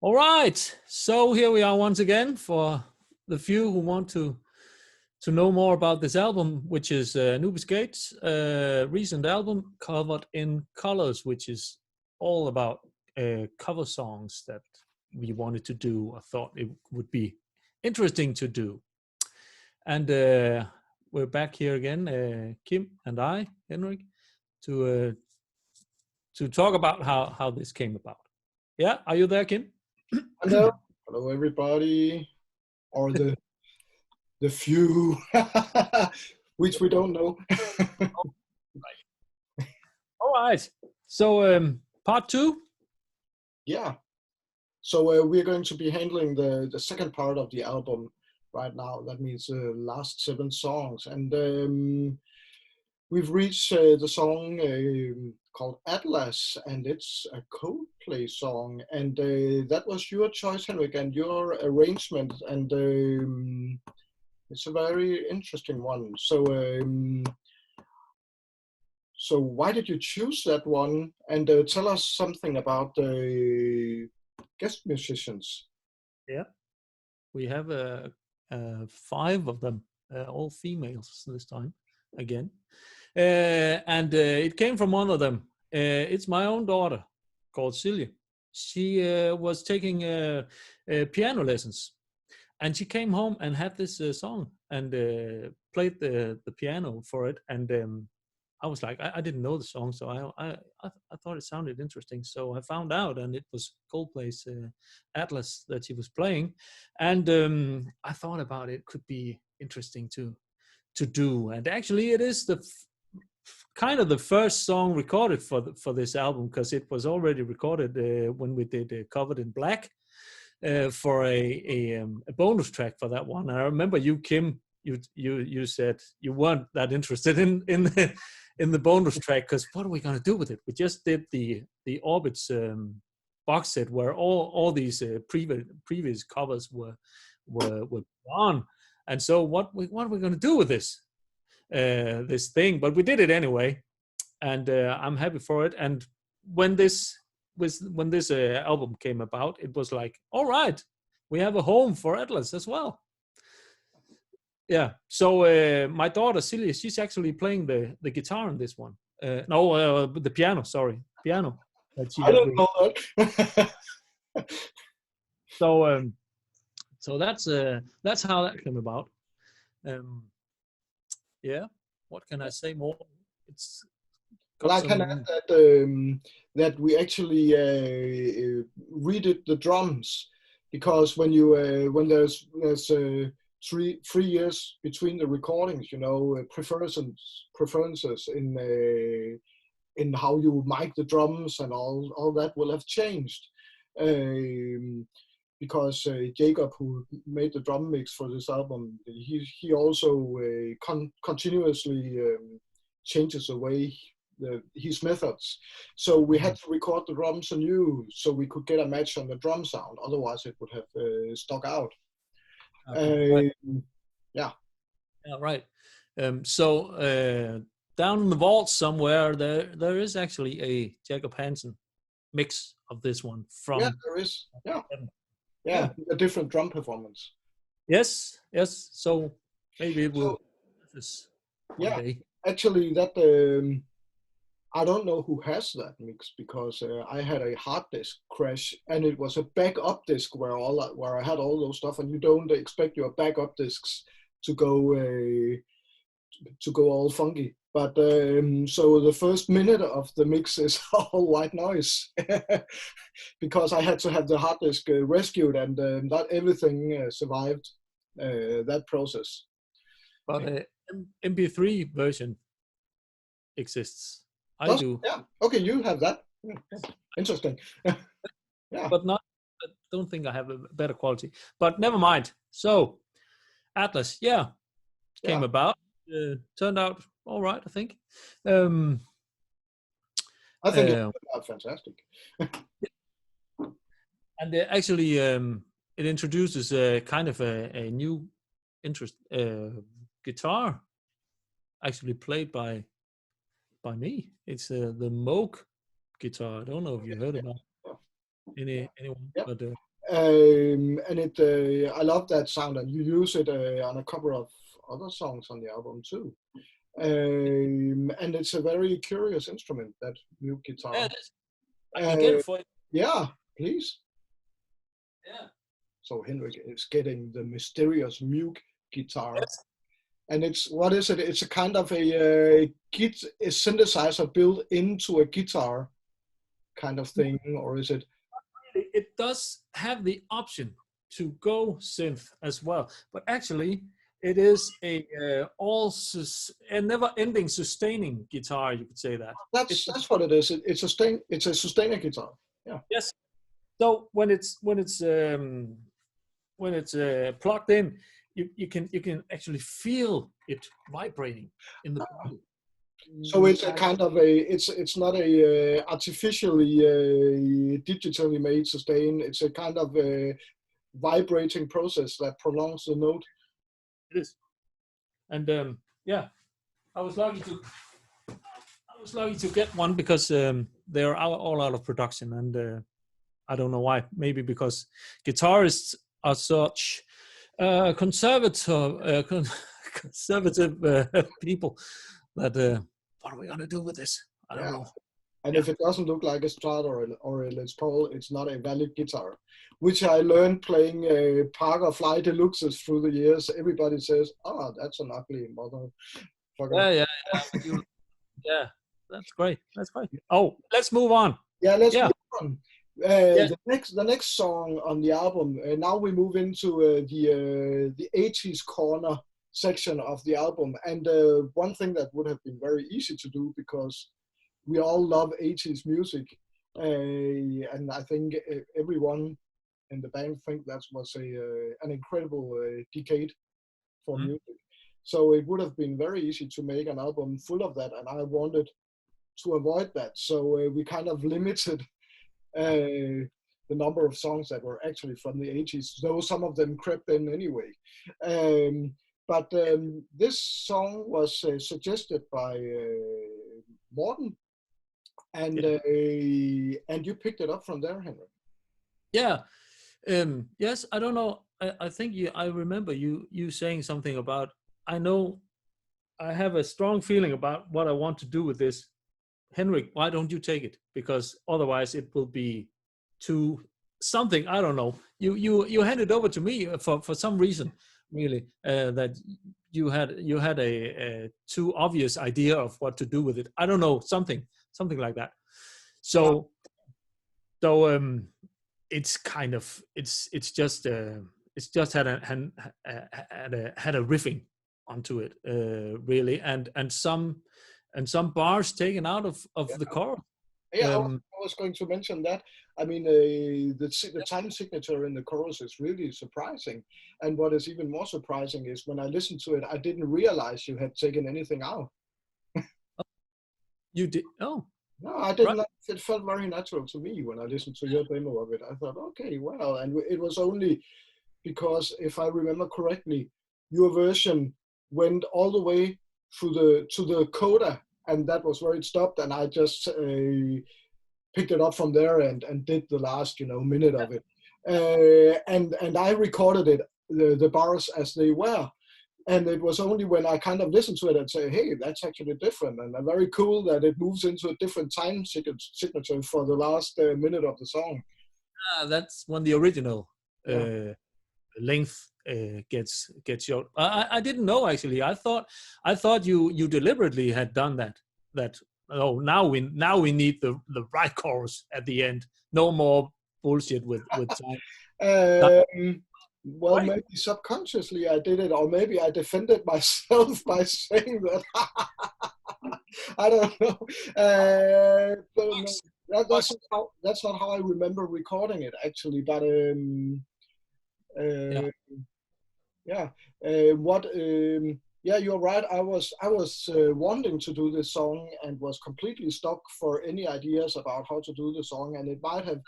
All right, so here we are once again for the few who want to know more about this album, which is ANUBIS GATE's recent album, Covered in Colors, which is all about cover songs that we wanted to do. I thought it would be interesting to do. And we're back here again, Kim and I, Henrik, to talk about how this came about. Yeah, are you there, Kim? Hello, hello everybody, or the few, which we don't know. All right. So part two. Yeah. So we're going to be handling the second part of the album right now. That means the last 7 songs, and we've reached the song called Atlas, and it's a Coldplay song, and that was your choice, Henrik, and your arrangement, and it's a very interesting one. So why did you choose that one? And tell us something about the guest musicians. Yeah, we have 5 of them, all females this time again. And it came from one of them. It's my own daughter called Silja. She was taking piano lessons, and she came home and had this song and played the piano for it. And I was like, I didn't know the song, so I thought it sounded interesting. So I found out, and it was Coldplay's Atlas that she was playing. And I thought about it could be interesting to do. And actually, it is the kind of the first song recorded for this album, because it was already recorded when we did Covered in Black for a bonus track for that one. And I remember you, Kim, you said you weren't that interested in the bonus track, because what are we going to do with it? We just did the Orbits box set where all these previous covers were on, and so what are we going to do with this thing? But we did it anyway, and I'm happy for it. And when this album came about, it was like, all right, we have a home for Atlas as well. Yeah, so my daughter Silja, she's actually playing the guitar in this one. The piano. Sorry, piano. I don't know that. So that's how that came about. Yeah, what can I say more? It's well, I can add that we actually redid the drums, because when you when there's 3 years between the recordings, you know, preferences in how you mic the drums and all that will have changed, because Jacob, who made the drum mix for this album, he also continuously changes the way his methods. So we had to record the drums anew so we could get a match on the drum sound. Otherwise, it would have stuck out. Right. Yeah. Yeah, right. So down in the vault somewhere, there is actually a Jacob Hansen mix of this one from. Yeah, there is. Yeah, a different drum performance. Yes. So maybe it will. One day. Actually, that I don't know who has that mix, because I had a hard disk crash, and it was a backup disk where I had all those stuff, and you don't expect your backup disks to go all funky. But so the first minute of the mix is all white noise, because I had to have the hard disk rescued, and not everything survived that process. But MP3 version exists. I do. Yeah. Okay, you have that. Interesting. Yeah. But I don't think I have a better quality. But never mind. So Atlas, came about. Turned out all right, I think. I think it turned out fantastic. And actually, it introduces kind of a new guitar, actually played by me. It's the Moog Guitar. I don't know if you heard about anyone, but And I love that sound, and you use it on a couple of other songs on the album too. And it's a very curious instrument, that Moog guitar. Yeah, it is. I can get it for you. Yeah, please. Yeah. So Henrik is getting the mysterious Moog guitar. Yes. And what is it? It's a kind of a synthesizer built into a guitar kind of thing, or is it? It does have the option to go synth as well, but actually it is a never-ending sustaining guitar. You could say that. That's what it is. It's a sustainer guitar. Yeah. Yes. So when it's plugged in, you can actually feel it vibrating in the pedal. So it's a kind of it's not a artificially digitally made sustain. It's a kind of a vibrating process that prolongs the note. It is, and yeah, I was lucky to get one because they're all out of production, and I don't know why. Maybe because guitarists are such conservative people that what are we gonna do with this? I don't know. And if it doesn't look like a Strat or a Les Paul, it's not a valid guitar, which I learned playing Parker Fly Deluxes through the years. Everybody says, "Oh, that's an ugly motherfucker." Yeah. That's great. Oh, let's move on. Yeah, let's move on. The next song on the album. Now we move into the 80s corner section of the album, and one thing that would have been very easy to do because we all love 80s music, and I think everyone in the band think that was an incredible decade for music. So it would have been very easy to make an album full of that, and I wanted to avoid that. So we kind of limited the number of songs that were actually from the 80s, though some of them crept in anyway. But this song was suggested by Morten, and you picked it up from there, Henrik. Yeah. Yes, I don't know. I think I remember you saying something about, I know I have a strong feeling about what I want to do with this. Henrik, why don't you take it? Because otherwise it will be too something. I don't know. You handed over to me for some reason, really, that you had a too obvious idea of what to do with it. I don't know, something like that. So it's kind of it's just had a riffing onto it, really, and some bars taken out of the chorus. Yeah, I was going to mention that. I mean, the time signature in the chorus is really surprising. And what is even more surprising is when I listened to it, I didn't realize you had taken anything out. You did? Oh. No, I didn't. Right. It felt very natural to me when I listened to your demo of it. I thought, okay, well, and it was only because, if I remember correctly, your version went all the way to the coda, and that was where it stopped, and I just picked it up from there and did the last minute of it, and I recorded it, the bars as they were. And it was only when I kind of listened to it and say, hey, that's actually different. And very cool that it moves into a different time signature for the last minute of the song. That's when the original length gets short. I didn't know, actually. I thought you deliberately had done that. Oh, now we need the right chorus at the end. No more bullshit with time. Well, right. Maybe subconsciously I did it, or maybe I defended myself by saying that. I don't know. But that's not how I remember recording it, actually. But you're right. I was wanting to do this song and was completely stuck for any ideas about how to do the song, and it might have.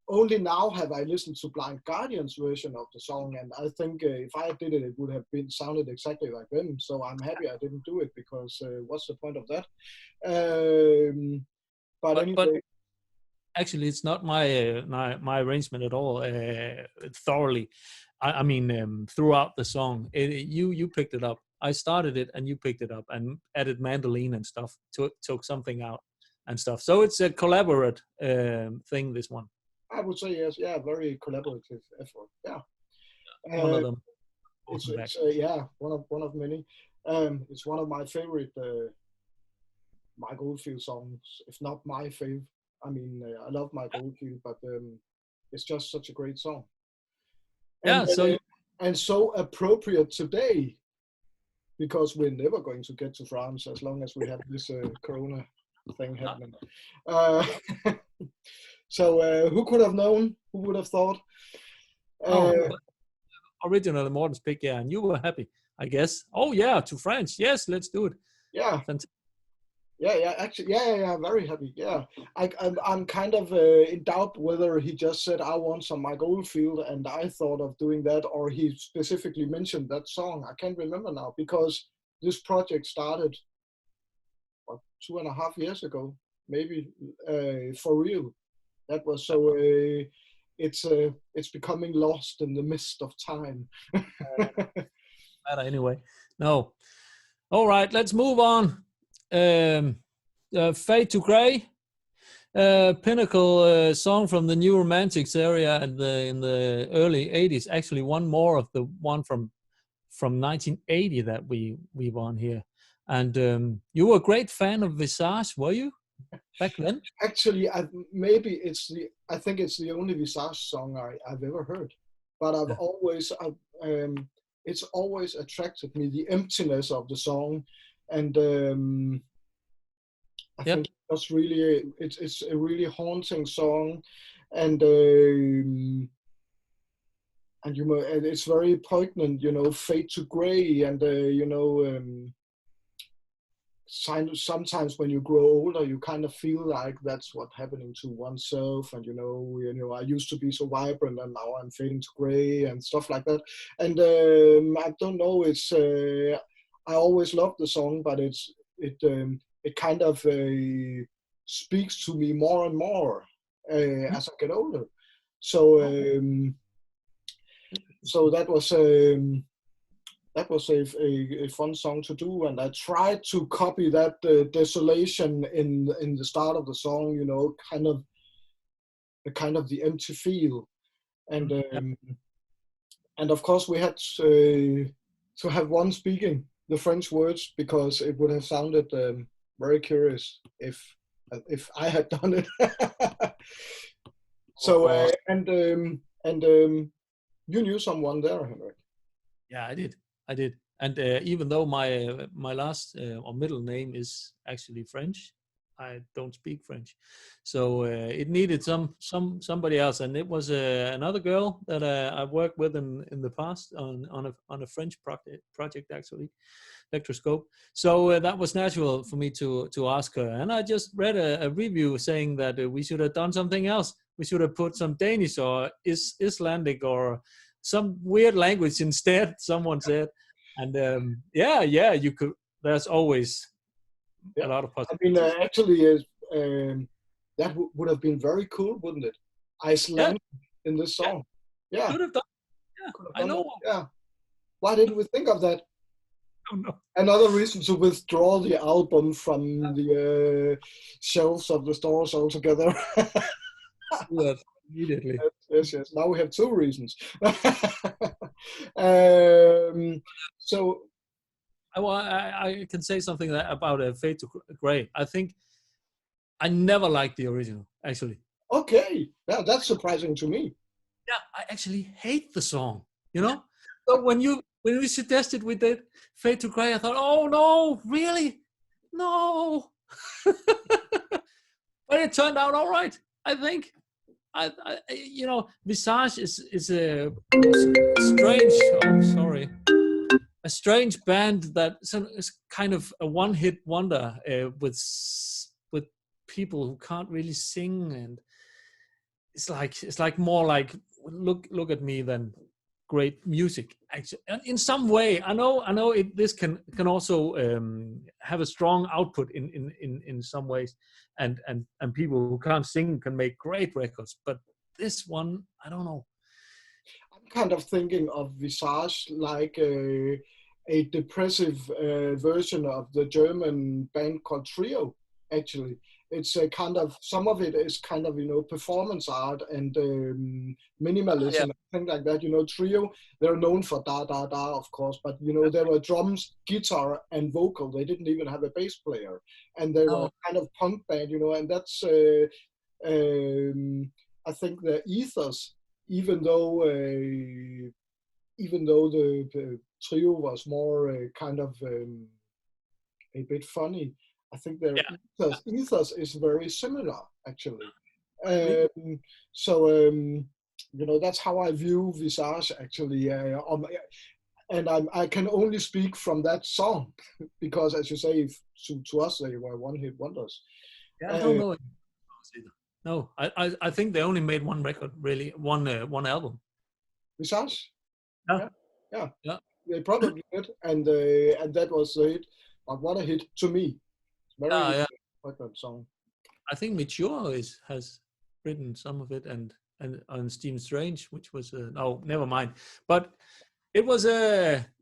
Only now have I listened to Blind Guardian's version of the song, and I think if I did it, it would have sounded exactly like them. So I'm happy I didn't do it, because what's the point of that? But anyway. Actually, it's not my arrangement at all. Thoroughly, I mean, throughout the song, you picked it up. I started it, and you picked it up, and added mandolin and stuff. Took something out and stuff. So it's a collaborate thing. This one, I would say yes. Yeah, very collaborative effort. Yeah. one of Uh, them. it's Welcome back. it's yeah, one of many. It's one of my favorite Mike Oldfield songs, if not my fave. I mean, I love Mike Oldfield, but it's just such a great song, and Yeah. So and so appropriate today because we're never going to get to France as long as we have this Corona thing happening. Uh, so who could have known? Who would have thought? no, Uh, but originally Morten's pick, yeah, and you were happy, I guess. Oh yeah, to France. Yes, let's do it. yeah, Fantastic. yeah, actually, yeah, very happy. Yeah, I'm kind of in doubt whether he just said I want some Mike Oldfield, and I thought of doing that, or he specifically mentioned that song. I can't remember now because this project started what, 2.5 years ago, maybe for real. That was so. It's becoming lost in the mist of time. Anyway, no. All right, let's move on. Fade to Grey, pinnacle song from the New Romantics area in the early '80s. Actually, one more of the one from 1980 that we won here. And you were a great fan of Visage, were you, back then? Actually, I think it's the only Visage song I've ever heard. But it's always attracted me, the emptiness of the song, and I Yep. think it's a really haunting song, and and it's very poignant, fade to gray, and sometimes when you grow older, you kind of feel like that's what's happening to oneself, and I used to be so vibrant, and now I'm fading to gray and stuff like that. And I don't know, it's I always loved the song, but it kind of speaks to me more and more as I get older. So so that was a fun song to do, and I tried to copy that desolation in the start of the song, kind of the empty feel, and of course we had to have one speaking the French words because it would have sounded very curious if I had done it. So and you knew someone there, Henrik. Yeah, I did. And even though my last or middle name is actually French, I don't speak French, so it needed somebody else, and it was another girl that I've worked with in the past on a French project actually, Electroscope. So that was natural for me to ask her, and I just read a review saying that we should have done something else. We should have put some Danish or Icelandic or some weird language instead. Someone said, and yeah, you could. There's always a Yeah, lot of I mean, possibilities. actually, that would have been very cool, wouldn't it? Yeah, Iceland in this yeah, song. Yeah, could have done. Yeah, could have I done know. that. Yeah. Why didn't we think of that? I don't know. Another reason to withdraw the album from the shelves of the stores altogether. Do that immediately. Yes. Now we have two reasons. um, so, I can say something about Fade to Grey. I think I never liked the original, actually. okay, now that's surprising to me. Yeah, I actually hate the song, you know? So when we suggested we did Fade to Grey, I thought, oh no, really? No. But it turned out all right, I think. Visage is a strange, oh, sorry, a strange band that is kind of a one-hit wonder with people who can't really sing, and it's like more like look at me than great music. Actually, and in some way, I know this can also have a strong output in some ways, and people who can't sing can make great records. But this one, I don't know. I'm kind of thinking of Visage like a depressive version of the German band called Trio. Actually, it's a kind of, some of it is kind of, performance art and minimalism, things like that. Trio, they're known for da da da, of course, but there were drums, guitar, and vocal. They didn't even have a bass player, and they were kind of punk band, and that's I think the ethos, even though the trio was more kind of a bit funny, I think their ethos is very similar, actually. That's how I view Visage, actually. And I can only speak from that song because, as you say, to us they were one-hit wonders. Yeah, I don't know it either. No, I think they only made one record, really, one album. Visage? Yeah. They probably did, and that was a hit. But what a hit to me! Very good song. I think Mature has written some of it, and on Steam Strange, which was no, never mind. But it was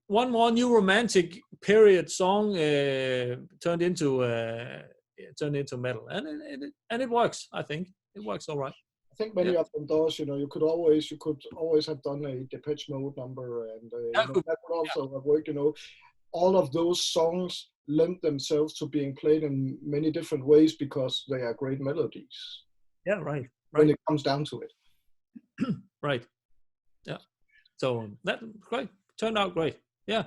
one more new romantic period song turned into metal, and it works. I think it works all right. I think many of them does. You could always have done a Depeche Mode number, and that would also have worked. All of those songs lend themselves to being played in many different ways because they are great melodies. Yeah, right. When it comes down to it. Right. Yeah. So that great. Turned out great. Yeah.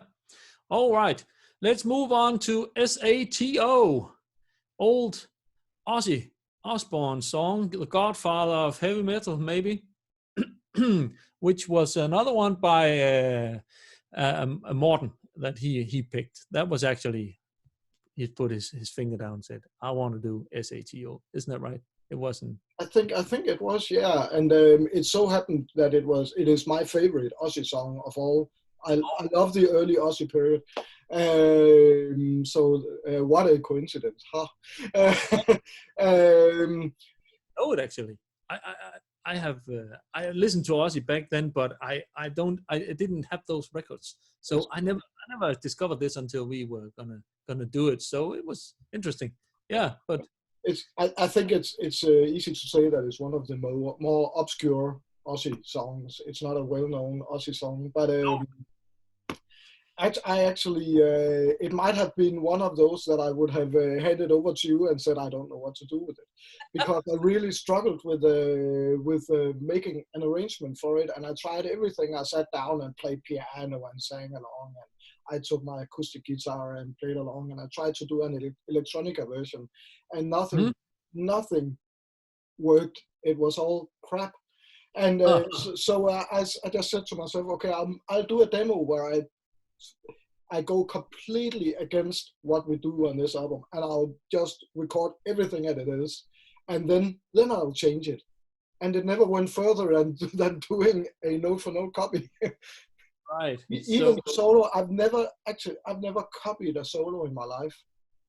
All right. Let's move on to Sato. Old Ozzy Osbourne song, the godfather of heavy metal, maybe, which was another one by Morten that he picked. That was actually, he put his finger down and said, I want to do Sato. Isn't that right? It wasn't. I think it was, yeah. And it so happened that it is my favorite Ozzy song of all. I love the early Ozzy period. What a coincidence, huh? Oh, it actually. I have I listened to Ozzy back then, but I didn't have those records, so I never discovered this until we were gonna do it. So it was interesting, yeah. But I think it's easy to say that it's one of the more obscure Ozzy songs. It's not a well-known Ozzy song, but I actually, it might have been one of those that I would have handed over to you and said, I don't know what to do with it, because I really struggled with making an arrangement for it, and I tried everything. I sat down and played piano and sang along, and I took my acoustic guitar and played along, and I tried to do an electronica version, and nothing worked. It was all crap. And so I just said to myself, okay, I'll do a demo where I go completely against what we do on this album, and I'll just record everything as it is, and then I'll change it. And it never went further than doing a note-for-note copy. Right. Even the solo, I've never copied a solo in my life,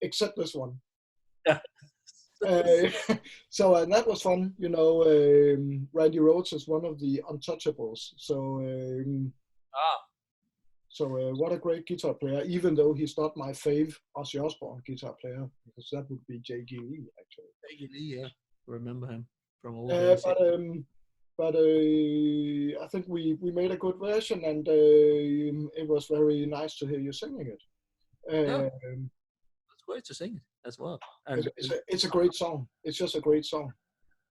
except this one. Yeah. So and that was fun. Randy Rhoads is one of the untouchables. So. So what a great guitar player, even though he's not my fave Ozzy Osbourne guitar player, because that would be J.G. Lee, actually. J.G. Lee, yeah. Remember him from old days. But I think we made a good version, and it was very nice to hear you singing it. It's great to sing it as well. And it's a great song. It's just a great song.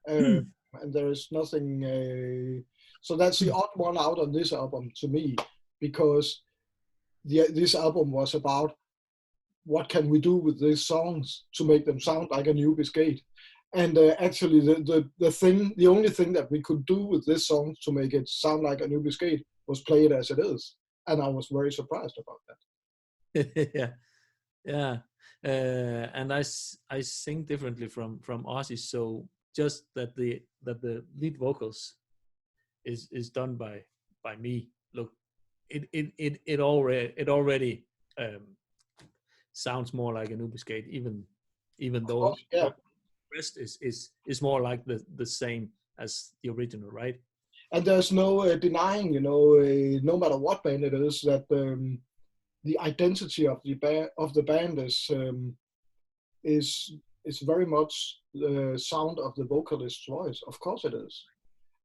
And there is nothing... so that's the odd one out on this album to me, because this album was about what can we do with these songs to make them sound like ANUBIS GATE. And actually the only thing that we could do with this song to make it sound like ANUBIS GATE was play it as it is. And I was very surprised about that. Yeah. And I sing differently from Ozzy, so just that the lead vocals is done by me. look, it already sounds more like ANUBIS GATE, even Of though course, yeah. the rest is more like the same as the original, right? And there's no denying, no matter what band it is, that the identity of the band is very much the sound of the vocalist's voice. Of course it is.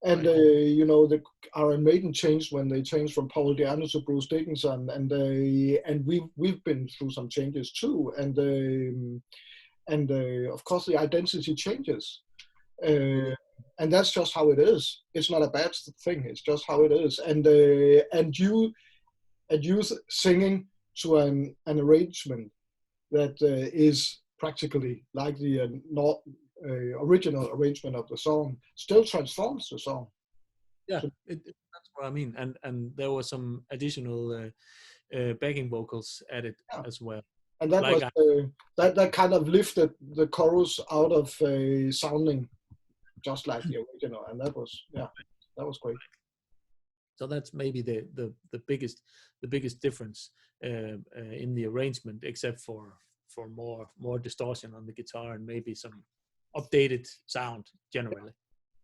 And Right. the Iron Maiden changed when they changed from Paul Di'Anno to Bruce Dickinson, and we've been through some changes too, and of course the identity changes, and that's just how it is. It's not a bad thing. It's just how it is. And you singing to an arrangement that is practically like the not original arrangement of the song still transforms the song. Yeah, that's what I mean. And there were some additional backing vocals added Yeah. as well. And that Like was that kind of lifted the chorus out of sounding just like the original, and that was great. So that's maybe the biggest difference in the arrangement, except for more distortion on the guitar and maybe some updated sound generally.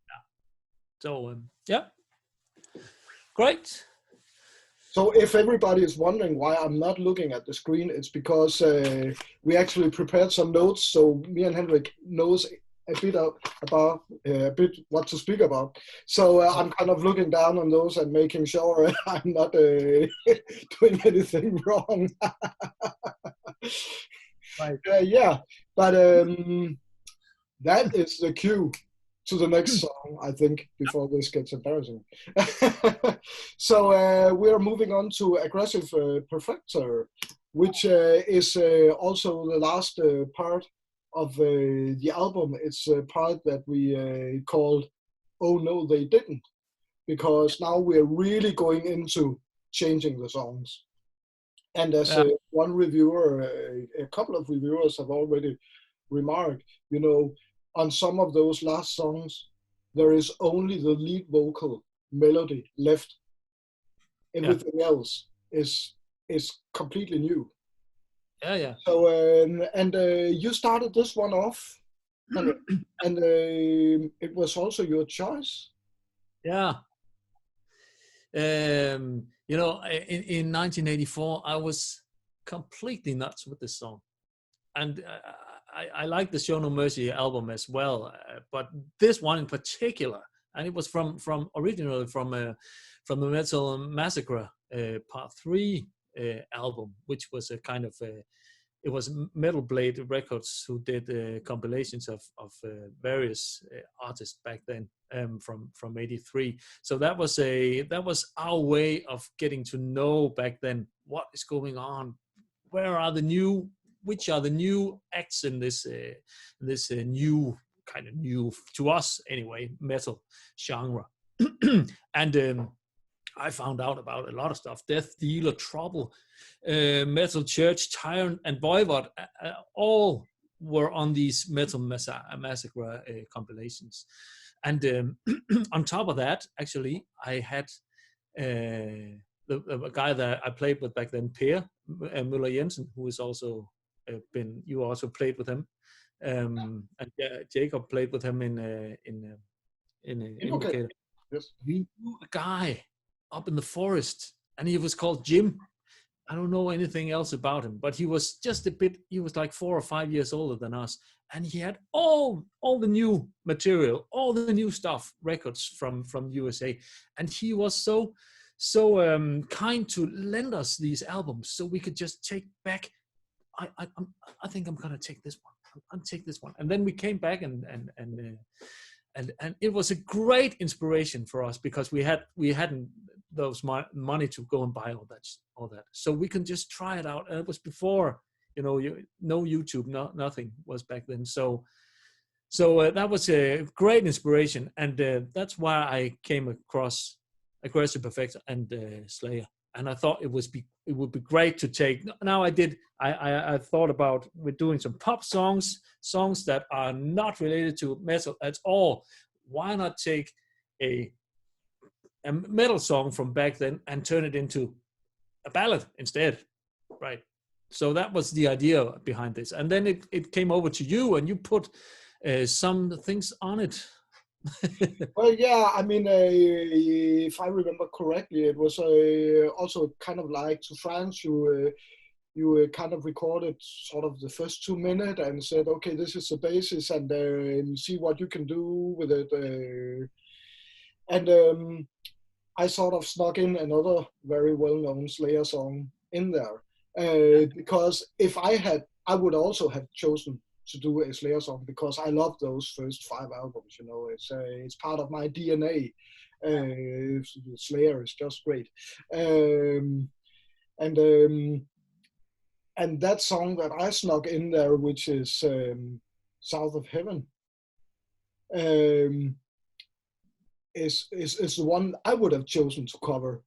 Yeah. So yeah, great. So if everybody is wondering why I'm not looking at the screen, it's because we actually prepared some notes. So me and Henrik knows a bit about a bit what to speak about. So I'm kind of looking down on those and making sure I'm not doing anything wrong. Right. Yeah, but that is the cue to the next song, I think, before this gets embarrassing. So we are moving on to Aggressive Perfector, which is also the last part of the album. It's a part that we called Oh No They Didn't, because now we're really going into changing the songs. And as one reviewer, a couple of reviewers have already remarked, on some of those last songs, there is only the lead vocal melody left. Everything else is completely new. Yeah. So and you started this one off, and it was also your choice. Yeah. In 1984, I was completely nuts with this song, and I like the Show No Mercy album as well, but this one in particular, and it was originally from the Metal Massacre Part 3 album, which was a kind of it was Metal Blade Records who did compilations of various artists back then, from '83. So that was our way of getting to know back then what is going on, which are the new acts in this new kind of new to us anyway metal genre. And I found out about a lot of stuff: Death Dealer, Trouble, Metal Church, Tyrant, and Voivod. All were on these Metal Massacre compilations. And on top of that, actually, I had the guy that I played with back then, Per Müller Jensen, who is also you also played with him, and Jacob played with him in Invocator. Yes. We knew a guy up in the forest, and he was called Jim. I don't know anything else about him, but he was just he was like 4 or 5 years older than us. And he had all the new material, all the new stuff, records from USA. And he was so kind to lend us these albums so we could just take back. I think I'm going to take this one. I'll take this one. And then we came back and it was a great inspiration for us, because we hadn't those money to go and buy all that, so we can just try it out. And it was before no YouTube, nothing was back then. So that was a great inspiration, and that's why I came across Aggressive Perfector and Slayer. And I thought it would be great to take. Now I thought about we're doing some pop songs that are not related to metal at all. Why not take a a metal song from back then and turn it into a ballad instead, right? So that was the idea behind this. And then it came over to you and you put some things on it. Well, yeah, I mean, if I remember correctly, it was also kind of like to France, you kind of recorded sort of the first 2 minutes and said, okay, this is the basis, and see what you can do with it. And I sort of snuck in another very well-known Slayer song in there, because if I would also have chosen to do a Slayer song because I love those first 5 albums. You know, it's part of my DNA. Slayer is just great, and that song that I snuck in there, which is South of Heaven, is the one I would have chosen to cover.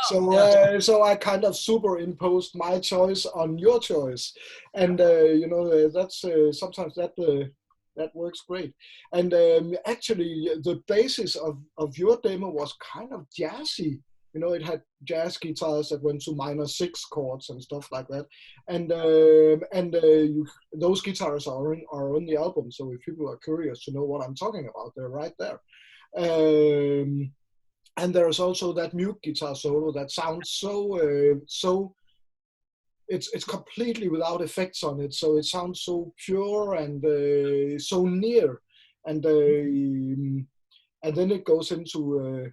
So I kind of superimposed my choice on your choice, and you know, that's sometimes that works great. And actually, the basis of your demo was kind of jazzy. You know, it had jazz guitars that went to minor 6 chords and stuff like that. And those guitars are on the album. So if people are curious to know what I'm talking about, they're right there. And there's also that Moog guitar solo that sounds so it's completely without effects on it, so it sounds so pure and so near, and then it goes into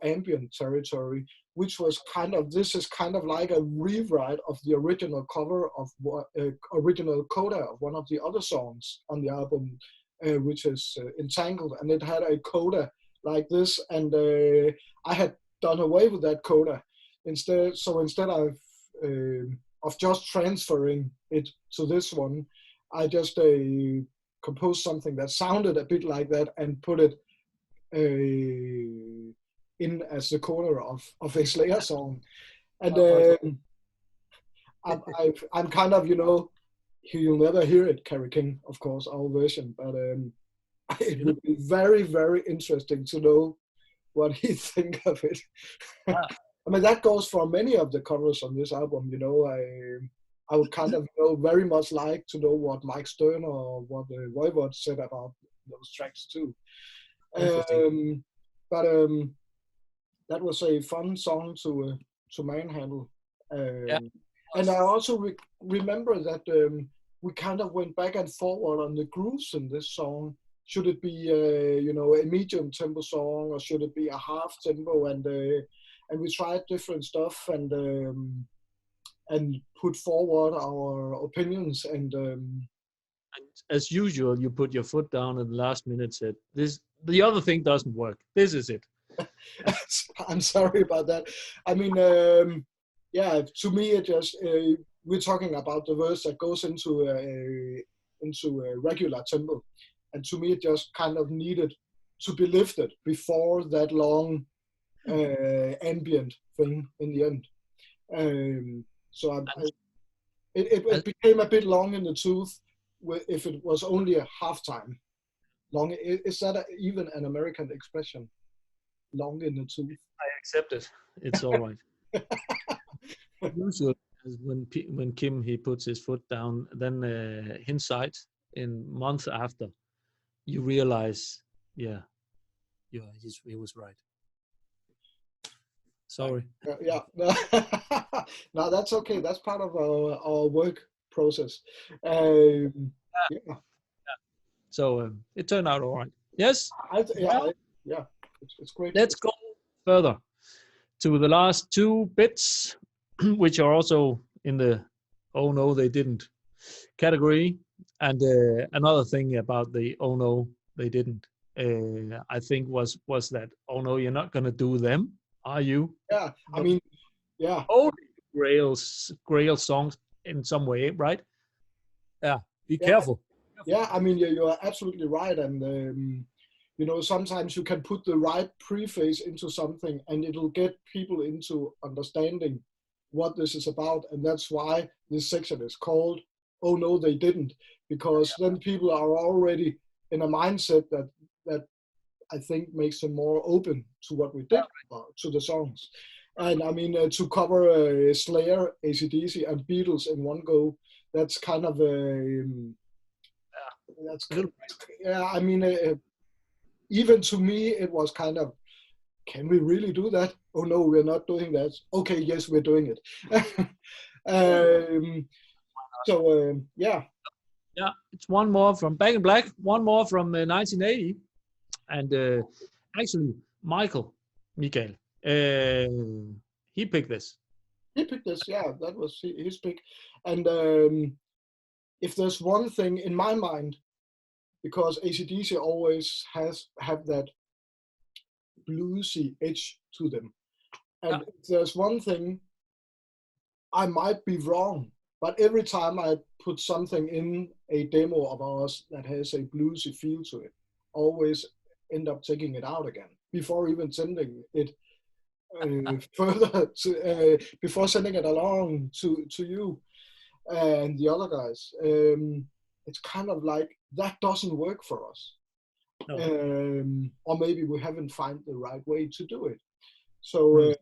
ambient territory, which was this is kind of like a rewrite of the original cover of original coda of one of the other songs on the album, which is Entangled, and it had a coda like this, and I had done away with that coda instead. So instead of just transferring it to this one, I just composed something that sounded a bit like that and put it in as the coda of a Slayer song. And I'm kind of, you know, you'll never hear it, Kerry King, of course, our version, but it would be very, very interesting to know what he think of it. I mean, that goes for many of the covers on this album. You know, I would kind of, you know, very much like to know what Mike Stern or what Voivod said about those tracks too. But that was a fun song to manhandle. And I also remember that we kind of went back and forward on the grooves in this song. Should it be you know, a medium tempo song, or should it be a half tempo? And we tried different stuff and put forward our opinions. And as usual, you put your foot down at the last minute. Said this, the other thing doesn't work. This is it. I'm sorry about that. I mean, yeah, to me, it just we're talking about the verse that goes into a regular tempo. And to me, it just kind of needed to be lifted before that long ambient thing in the end. So it became a bit long in the tooth if it was only a half time. Long, is that even an American expression? Long in the tooth. I accept it. It's all right. Usually, when Kim he puts his foot down, then hindsight in months after, you realize, yeah, he was right. Sorry. Yeah. No, that's okay. That's part of our work process. Yeah. So it turned out all right. Yes. Yeah. It's great. Let's go further to the last 2 bits, which are also in the "oh no, they didn't" category. And another thing about the "oh no, they didn't," I think was that, "oh no, you're not going to do them, are you?" Yeah, I mean, yeah. Only Grail songs in some way, right? Yeah, be careful. Yeah, I mean, you're absolutely right. And you know, sometimes you can put the right preface into something and it'll get people into understanding what this is about. And that's why this section is called "oh no, they didn't," because then people are already in a mindset that I think makes them more open to what we did, to the songs. And I mean, to cover Slayer, AC/DC, and Beatles in one go, that's kind of that's yeah. I mean, even to me, it was kind of, can we really do that? Oh no, we're not doing that. Okay, yes, we're doing it. Yeah. Yeah, it's one more from Back in Black, one more from 1980, and actually Mikael, he picked this. He picked this. Yeah, that was his pick. And if there's one thing in my mind, because AC/DC always have that bluesy edge to them, and if there's one thing, I might be wrong, but every time I put something in a demo of ours that has a bluesy feel to it, always end up taking it out again before even sending it further to, before sending it along to you and the other guys. It's kind of like that doesn't work for us. No. Or maybe we haven't found the right way to do it. So,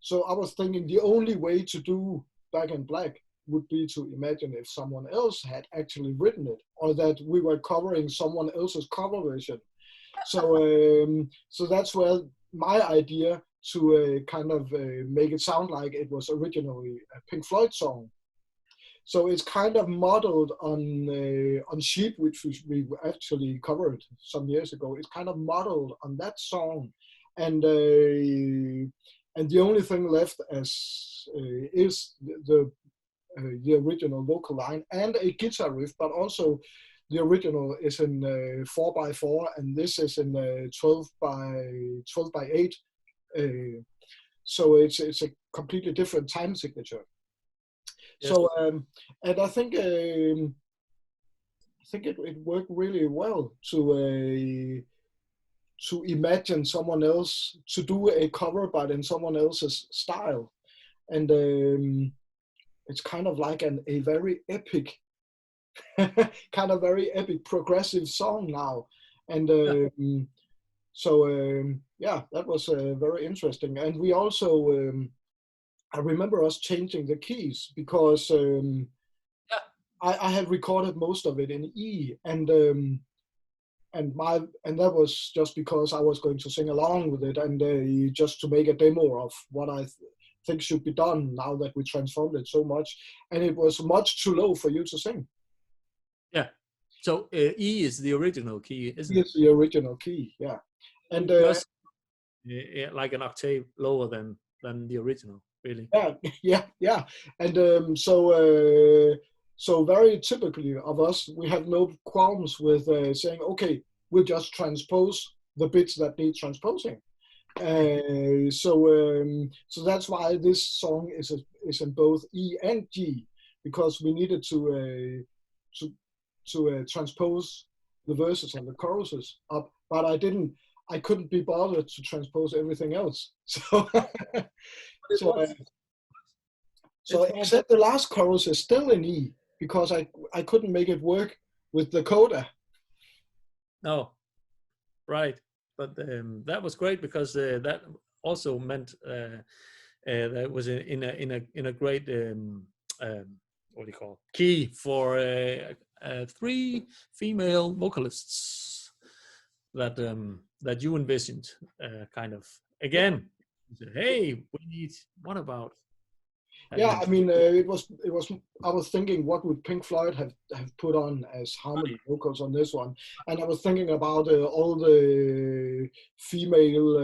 so I was thinking the only way to do Back in Black would be to imagine if someone else had actually written it, or that we were covering someone else's cover version. So, so that's where my idea to kind of make it sound like it was originally a Pink Floyd song. So it's kind of modeled on Sheep, which we actually covered some years ago. It's kind of modeled on that song, and the only thing left as is the original vocal line and a guitar riff, but also the original is in 4x4, and this is in 12x8. So it's a completely different time signature. Yes. So and I think it worked really well to imagine someone else to do a cover, but in someone else's style, and it's kind of like a very epic, kind of very epic progressive song now, and so yeah, that was very interesting. And we also I remember us changing the keys because I had recorded most of it in E, and that was just because I was going to sing along with it, and just to make a demo of what I think should be done now that we transformed it so much, and it was much too low for you to sing. Yeah. So E is the original key, isn't it? It's the original key, yeah. And just like an octave lower than the original, really. Yeah. And so very typically of us, we have no qualms with saying, okay, we'll just transpose the bits that need transposing. So that's why this song is in both E and G, because we needed to transpose the verses and the choruses up, but I couldn't be bothered to transpose everything else. So except the last chorus is still in E, because I couldn't make it work with the coda. No, right. But that was great, because that also meant that was in a great what do you call it? Key for 3 female vocalists that you envisioned, kind of again. Hey, we need. What about? Yeah, I mean, it was. I was thinking, what would Pink Floyd have put on as harmony vocals on this one? And I was thinking about all the female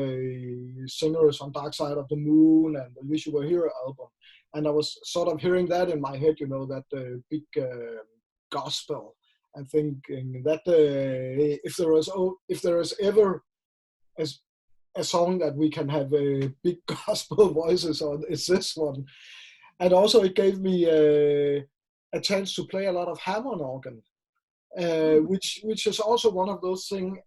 singers on Dark Side of the Moon and the Wish You Were Here album, and I was sort of hearing that in my head, that big gospel, and thinking that if there is ever a song that we can have big gospel voices on, it's this one. And also it gave me a chance to play a lot of Hammond organ, which is also one of those things.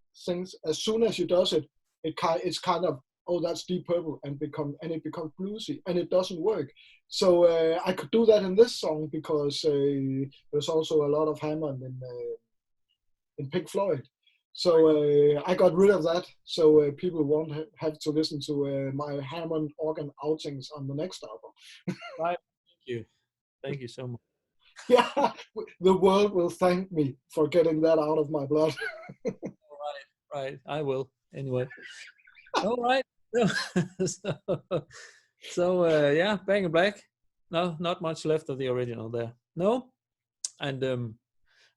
As soon as you does it, it's kind of, oh, that's Deep Purple, and it becomes bluesy, and it doesn't work. So I could do that in this song because there's also a lot of Hammond in Pink Floyd. So I got rid of that, so people won't have to listen to my Hammond organ outings on the next album. Right. Thank you so much. Yeah, the world will thank me for getting that out of my blood. Right. I will anyway. All right. So yeah, Back in Black. No, not much left of the original there. No, and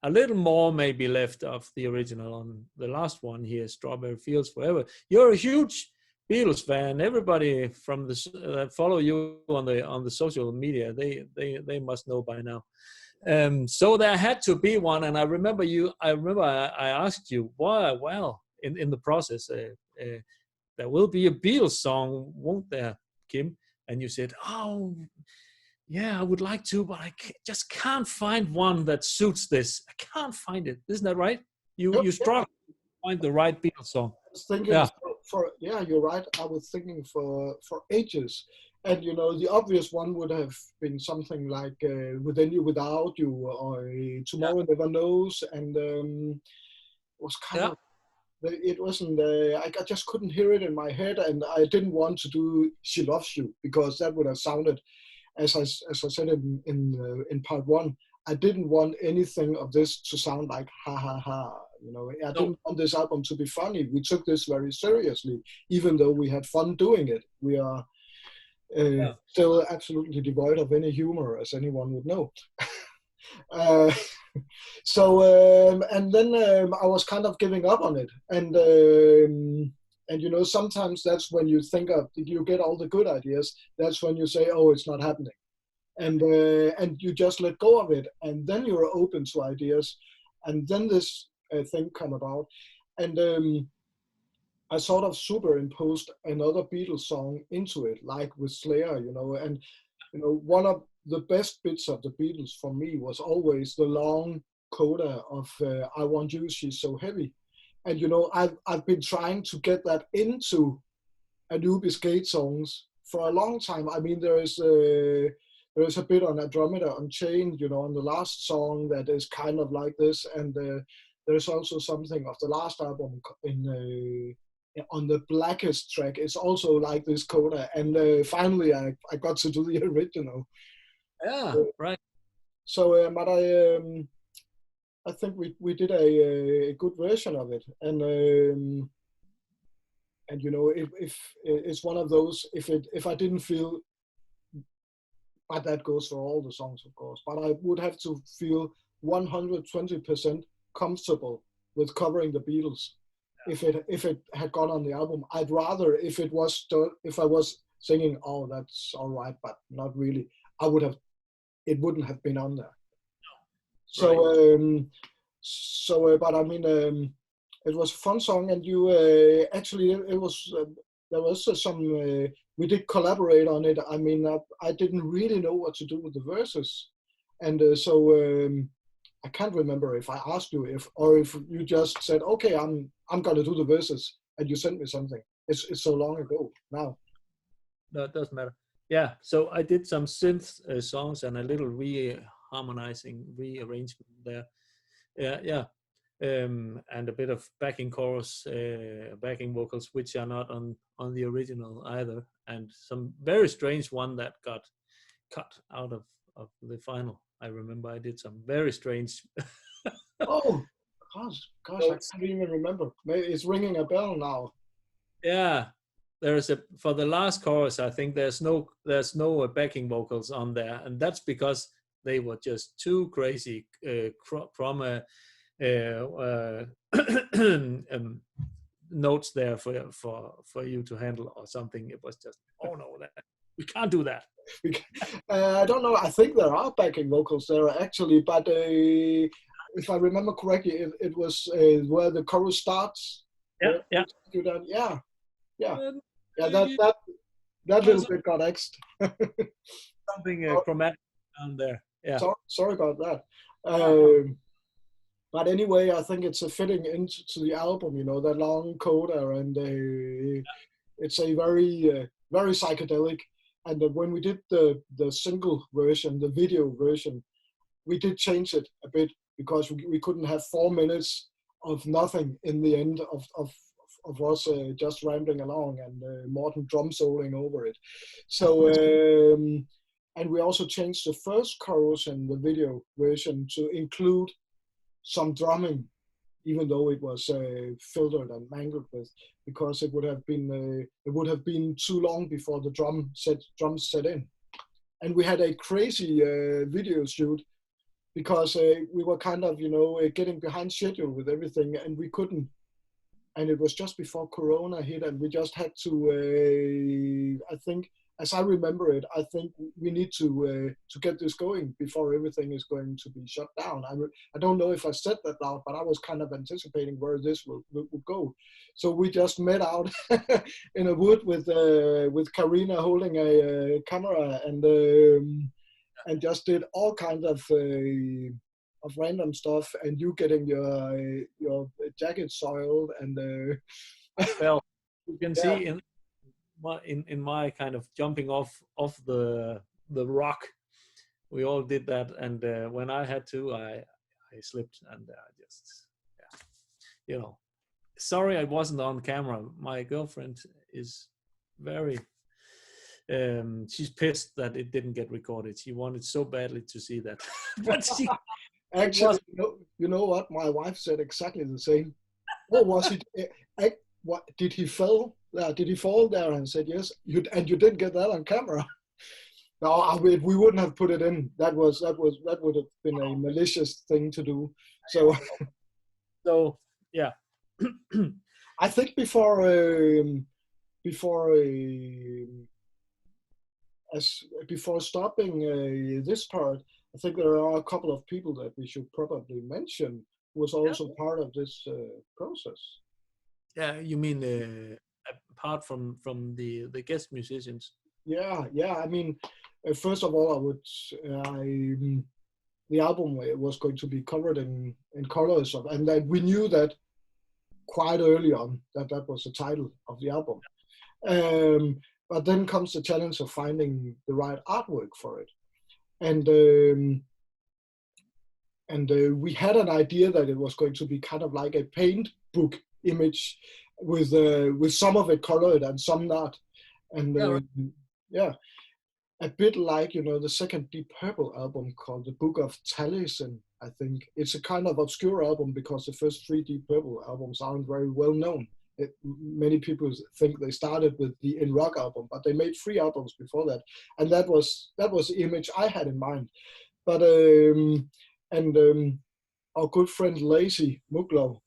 a little more may be left of the original on the last one here, Strawberry Fields Forever. You're a huge Beatles fan. Everybody from the that follow you on the social media, they must know by now. So there had to be one, and I remember I asked you, why? Well, in the process, there will be a Beatles song, won't there, Kim? And you said, oh, yeah, I would like to, but I just can't find one that suits this. I can't find it. Isn't that right? You struggle to find the right Beatles song. I was thinking Yeah. yeah, you're right. I was thinking for ages, and you know, the obvious one would have been something like "Within You, Without You" or "Tomorrow Never Knows," and was kind of. It wasn't. I just couldn't hear it in my head, and I didn't want to do "She Loves You" because that would have sounded, as I said in part one. I didn't want anything of this to sound like ha ha ha. You know, I didn't want this album to be funny. We took this very seriously, even though we had fun doing it. We are still absolutely devoid of any humor, as anyone would know. And then I was kind of giving up on it, and you know, sometimes that's when you think of, you get all the good ideas. That's when you say, oh, it's not happening, and you just let go of it, and then you're open to ideas, and then this thing come about, and I sort of superimposed another Beatles song into it, like with Slayer, you know, and you know, one of the best bits of the Beatles for me was always the long coda of "I Want You, She's So Heavy," and you know, I've been trying to get that into ANUBIS GATE songs for a long time. I mean, there is a bit on Andromeda Unchained, you know, on the last song that is kind of like this, and there's also something of the last album in on the Blackest track. It's also like this coda, and finally I got to do the original. Yeah, right. So, but I think we did a good version of it, and you know, if it's one of those, if I didn't feel, but that goes for all the songs, of course, but I would have to feel 120% comfortable with covering the Beatles. If it had gone on the album, I'd rather, if I was singing, oh, that's all right, but not really, it wouldn't have been on there. So, right. But I mean, it was a fun song, and you actually, it was there was some we did collaborate on it. I mean, I didn't really know what to do with the verses, and so I can't remember if I asked you if you just said, okay, I'm gonna do the verses, and you sent me something. It's so long ago now. No, it doesn't matter. Yeah, so I did some synth songs and a little rearrangement there. Yeah, and a bit of backing chorus, backing vocals, which are not on the original either, and some very strange one that got cut out of the final. I remember I did some very strange. Oh, gosh, I can't even remember. Maybe it's ringing a bell now. Yeah, there's for the last chorus, I think there's no backing vocals on there, and that's because they were just too crazy from a notes there for you to handle or something. It was just, oh no, we can't do that. I don't know. I think there are backing vocals there actually, but if I remember correctly, it was where the chorus starts. Yeah. That little bit got X'd. Something chromatic down there. Yeah. Sorry about that. But anyway, I think it's a fitting into the album, you know, that long coda, and it's a very very psychedelic. And when we did the single version, the video version, we did change it a bit because we couldn't have 4 minutes of nothing in the end of us just rambling along and Morten drum soloing over it. So and we also changed the first chorus in the video version to include some drumming, even though it was filtered and mangled with, because it would have been too long before the drums set in. And we had a crazy video shoot because we were kind of, getting behind schedule with everything, and we couldn't. And it was just before Corona hit, and we just had to. I think, as I remember it, I think we need to get this going before everything is going to be shut down. I don't know if I said that loud, but I was kind of anticipating where this would go. So we just met out in a wood with Karina holding a camera and just did all kinds of random stuff, and you getting your jacket soiled and well, you can see in my kind of jumping off the rock, we all did that, and when I had to, I slipped, and just sorry I wasn't on camera. My girlfriend is very she's pissed that it didn't get recorded. She wanted so badly to see that. But she actually, you know what? My wife said exactly the same. What was it? What did he fall? Did he fall there? And said yes. You didn't get that on camera. No, we wouldn't have put it in. That would have been a malicious thing to do. So yeah. I think before stopping this part, I think there are a couple of people that we should probably mention who was also part of this process. Yeah, you mean apart from the guest musicians? Yeah. I mean, first of all, the album was going to be covered in colors, and then we knew that quite early on that was the title of the album. But then comes the challenge of finding the right artwork for it, and we had an idea that it was going to be kind of like a paint book image with some of it colored and some not, and a bit like the second Deep Purple album called The Book of Taliesin. I think it's a kind of obscure album because the first three Deep Purple albums aren't very well known. Many people think they started with the In Rock album, but they made 3 albums before that, and that was the image I had in mind. But our good friend Lacey Muglow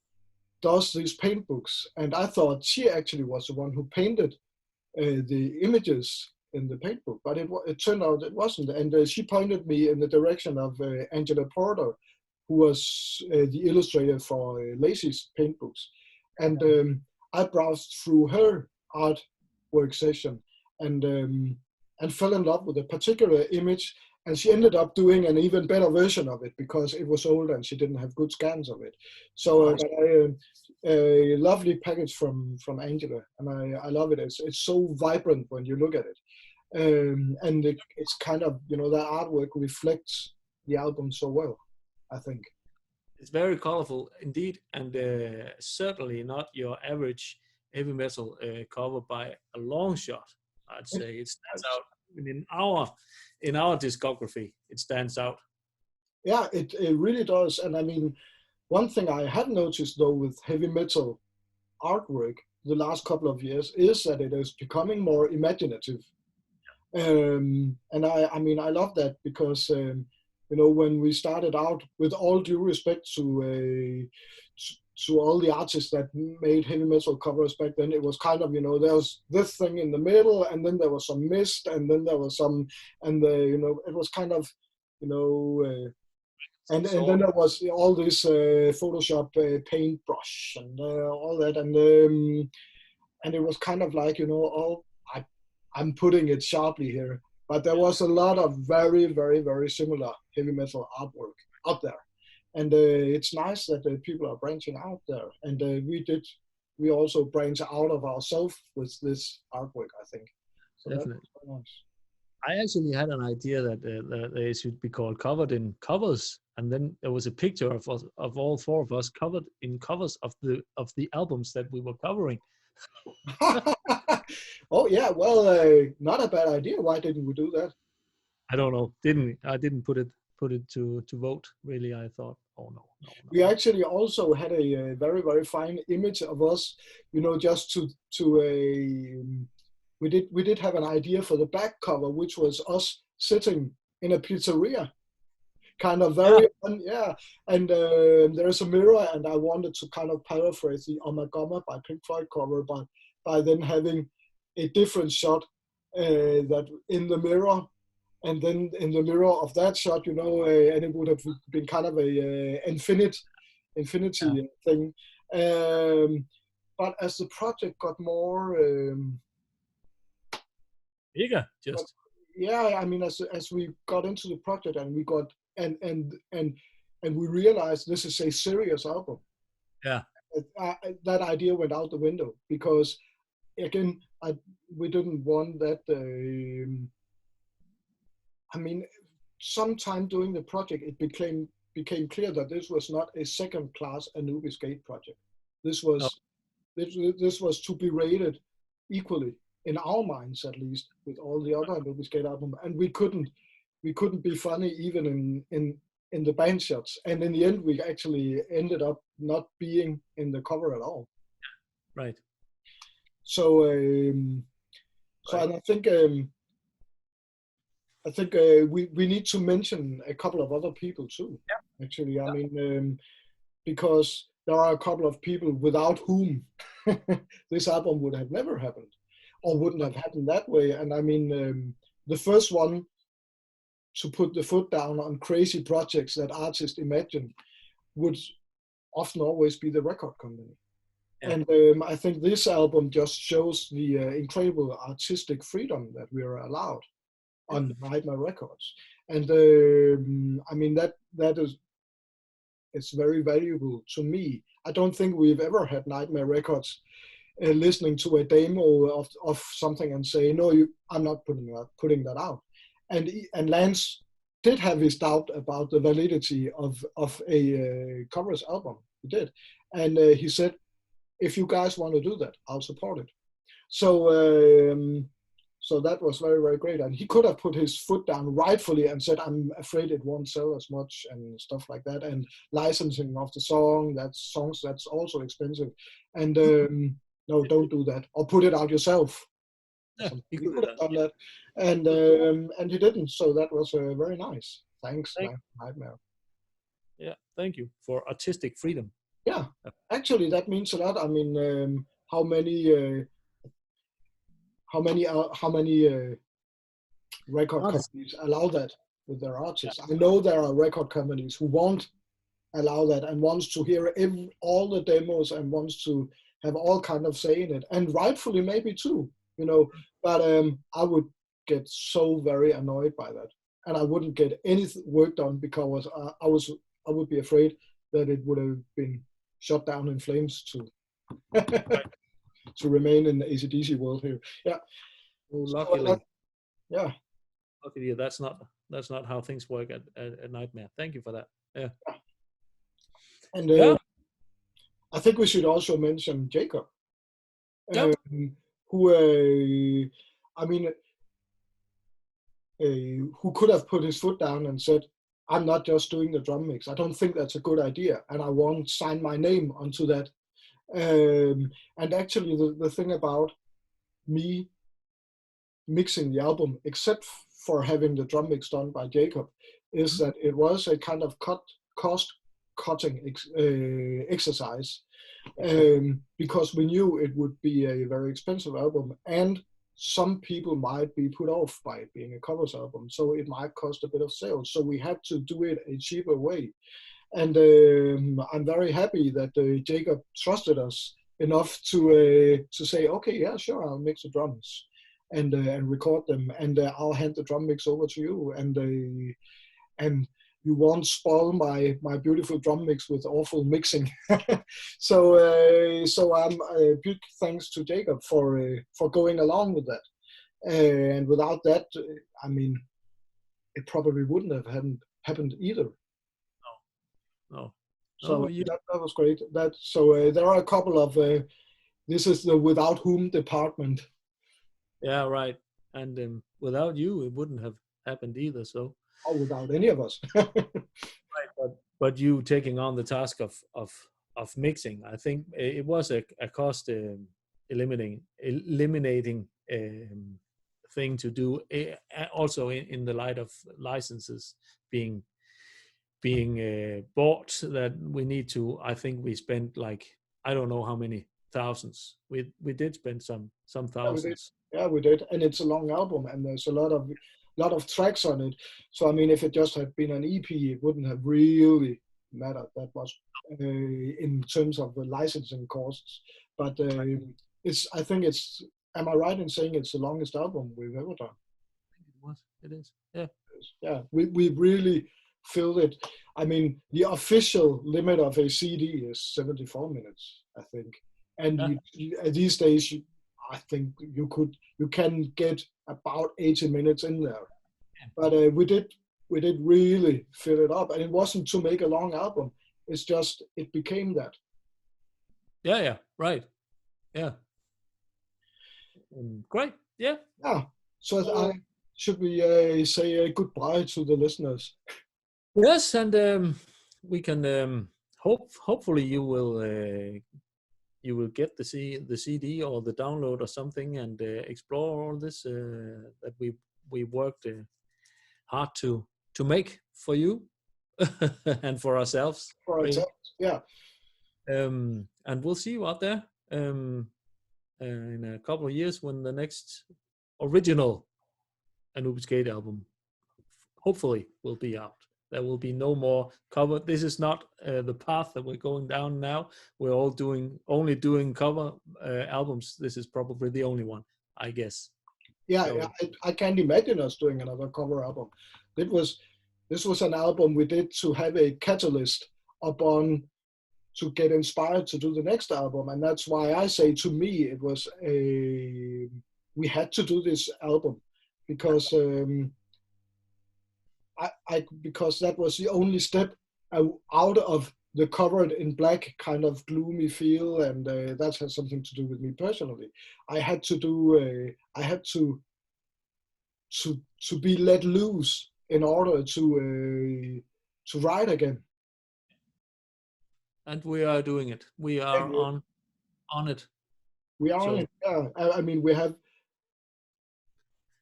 does these paint books, and I thought she actually was the one who painted the images in the paint book, but it turned out it wasn't, and she pointed me in the direction of Angela Porter, who was the illustrator for Lacey's paint books, and I browsed through her artwork session and fell in love with a particular image, and she ended up doing an even better version of it because it was old and she didn't have good scans of it. So a lovely package from Angela, and I love it. It's so vibrant when you look at it, and it's kind of the artwork reflects the album so well, I think. It's very colorful indeed, and certainly not your average heavy metal cover by a long shot. I'd say it stands out in our discography. It stands out. Yeah, it really does. And I mean, one thing I have noticed though with heavy metal artwork the last couple of years is that it is becoming more imaginative. And I mean, I love that because when we started out, with all due respect to all the artists that made heavy metal covers back then, it was kind of, there was this thing in the middle, and then there was some mist, and then there was some, and it was kind of, and then there was all this Photoshop paintbrush and all that, and it was kind of like, I'm putting it sharply here, but there was a lot of very, very, very similar heavy metal artwork out there. And it's nice that people are branching out there. And we also branch out of ourselves with this artwork, I think. So definitely. That's nice. I actually had an idea that they should be called Covered in Covers, and then there was a picture of us, of all four of us covered in covers of the albums that we were covering. Oh yeah, well, not a bad idea. Why didn't we do that? I don't know. I didn't put it to vote. Really, I thought, oh no, no, We no. actually also had a very very fine image of us, just we did have an idea for the back cover, which was us sitting in a pizzeria, kind of Yeah, very yeah. And there's a mirror, and I wanted to kind of paraphrase the Omagama by Pink Floyd cover, but by then having a different shot that in the mirror. And then in the mirror of that shot, and it would have been kind of a infinity yeah, thing. But as the project got more, bigger, but just yeah, I mean, as we got into the project and we got and we realized this is a serious album, yeah, that idea went out the window because again, we didn't want that. I mean, sometime during the project, it became clear that this was not a second-class ANUBIS GATE project. This no, was this was to be rated equally in our minds, at least, with all the other ANUBIS GATE albums, and we couldn't be funny even in the band shots. And in the end, we actually ended up not being in the cover at all. right, So, right. and I think we need to mention a couple of other people too. Yeah, Actually, I yeah, mean, because there are a couple of people without whom this album would have never happened, or wouldn't have happened that way. And I mean, the first one to put the foot down on crazy projects that artists imagine would often always be the record company. yeah, And I think this album just shows the incredible artistic freedom that we are allowed yeah. on Nightmare Records. And I mean, that is it's very valuable to me. I don't think we've ever had Nightmare Records listening to a demo of something and say, no, I'm not putting that out. And Lance did have his doubt about the validity of a covers album. He did. And he said, if you guys want to do that, I'll support it. So that was very, very great. And he could have put his foot down rightfully and said, I'm afraid it won't sell as much and stuff like that. And licensing of the songs, that's also expensive. And no, don't do that. Or put it out yourself. Yeah, He could have done that. And he didn't. So that was very nice. Thanks, Nightmare. Yeah, thank you for artistic freedom. Yeah, actually, that means a lot. I mean, how many record Artist. companies allow that with their artists? I know there are record companies who won't allow that and wants to hear all the demos and wants to have all kind of say in it, and rightfully maybe too, But I would get so very annoyed by that, and I wouldn't get any work done because I would be afraid that it would have been shut down in flames to remain in the AC/DC world here. Yeah. Well, So, luckily, yeah. luckily, that's not how things work at Nightmare. Thank you for that. Yeah. And Yeah. I think we should also mention Jacob, Yep. who, I mean, who could have put his foot down and said, I'm not just doing the drum mix. I don't think that's a good idea, and I won't sign my name onto that. And actually, the thing about me mixing the album, except for having the drum mix done by Jacob, is that it was a kind of cost-cutting exercise, because we knew it would be a very expensive album, and some people might be put off by it being a covers album, so it might cost a bit of sales. So we had to do it a cheaper way. And I'm very happy that Jacob trusted us enough to say, okay, yeah, sure, I'll mix the drums and record them, and I'll hand the drum mix over to you, and you won't spoil my beautiful drum mix with awful mixing. So I'm big thanks to Jacob for going along with that. And without that, I mean, it probably wouldn't have happened either. No. So that was great. There are a couple of this is the without whom department. Yeah, right. And without you, it wouldn't have happened either. So, or without any of us. right, but you taking on the task of mixing, I think it was a cost eliminating thing to do. Also in the light of licenses being bought, that we need to. I think we spent like, I don't know how many thousands. We did spend some thousands. Yeah, we did, and it's a long album, and there's a lot of tracks on it. So I mean, if it just had been an EP, it wouldn't have really mattered that much in terms of the licensing costs. But I think it's. Am I right in saying it's the longest album we've ever done? It is. Yeah. Yeah, we really filled it. I mean, the official limit of a CD is 74 minutes, I think. And these days, I think you can get about 80 minutes in there. But we did really fill it up, and it wasn't to make a long album. It's just it became that. Yeah. Right. Yeah. Great. Yeah. Yeah. So should we say goodbye to the listeners? Yes, and we can hopefully you will get the CD or the download or something, and explore all this that we worked hard to make for you and for ourselves. Yeah. And we'll see you out there in a couple of years when the next original ANUBIS GATE album hopefully will be out. There will be no more cover. This is not the path that we're going down now. We're all only doing cover albums. This is probably the only one, I guess. Yeah, so. I can't imagine us doing another cover album. This was an album we did to have a catalyst upon to get inspired to do the next album, and that's why I say, to me, it was we had to do this album because because that was the only step out of the covered in black kind of gloomy feel, and that has something to do with me personally. I had to do I had to be let loose in order to write again. And we are doing it. We are on it. We are on it. Yeah. I mean,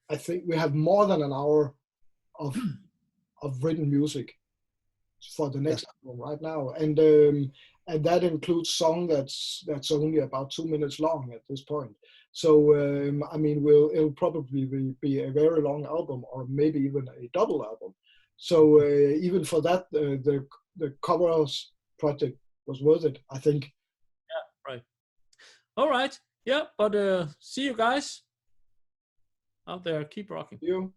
I think we have more than an hour of written music for the next album right now, and that includes song that's only about 2 minutes long at this point. So I mean, it'll probably be a very long album, or maybe even a double album. So even for that, the covers project was worth it, I think. Yeah, right. All right. Yeah, but see you guys out there. Keep rocking. You.